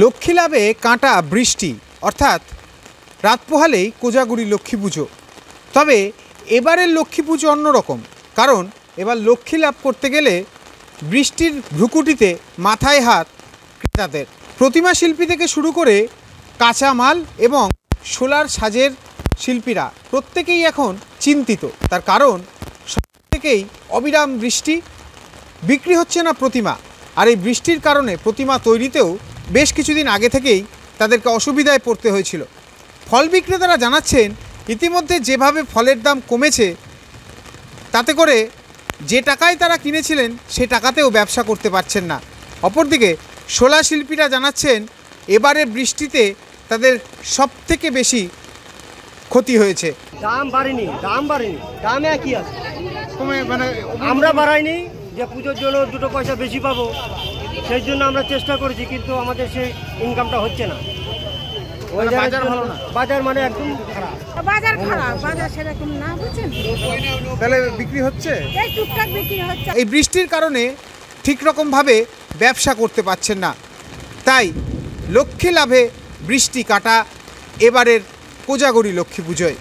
লক্ষ্মী লাভে কাঁটা বৃষ্টি অর্থাৎ রাত পোহালেই কোজাগরি লক্ষ্মী পুজো। তবে এবারের লক্ষ্মী পুজো অন্যরকম, কারণ এবার লক্ষ্মী লাভ করতে গেলে বৃষ্টির ভ্রুকুটিতে মাথায় হাত ক্রেতাদের। প্রতিমা শিল্পী থেকে শুরু করে কাঁচামাল এবং সোলার সাজের শিল্পীরা প্রত্যেকেই এখন চিন্তিত। তার কারণ সব থেকেই অবিরাম বৃষ্টি, বিক্রি হচ্ছে না প্রতিমা। আর এই বৃষ্টির কারণে প্রতিমা তৈরিতেও বেশ কিছুদিন আগে থেকেই তাদেরকে অসুবিধায় পড়তে হয়েছিল। ফল বিক্রেতারা জানাচ্ছেন ইতিমধ্যে যেভাবে ফলের দাম কমেছে, তাতে করে যে টাকায় তারা কিনেছিলেন সে টাকাতেও ব্যবসা করতে পারছেন না। অপরদিকে শোলা শিল্পীরা জানাচ্ছেন এবারে বৃষ্টিতে তাদের সবথেকে বেশি ক্ষতি হয়েছে। দাম বাড়েনি, দামে কি আছে, মানে আমরা বাড়াইনি যে পুজোর জন্য দুটো পয়সা বেশি পাবো, সেই জন্য আমরা চেষ্টা করেছি, কিন্তু আমাদের সেই ইনকামটা হচ্ছে না। বাজার ভালো না, বাজার মানে একদম খারাপ, বাজার সেরকম না, বুঝছেন? তাহলে বিক্রি হচ্ছে, এই টুকটাক বিক্রি হচ্ছে। এই বৃষ্টির কারণে ঠিক রকমভাবে ব্যবসা করতে পারছেন না। তাই লক্ষ্মী লাভে বৃষ্টি কাটা এবারের কোজাগরি লক্ষ্মী পুজোয়।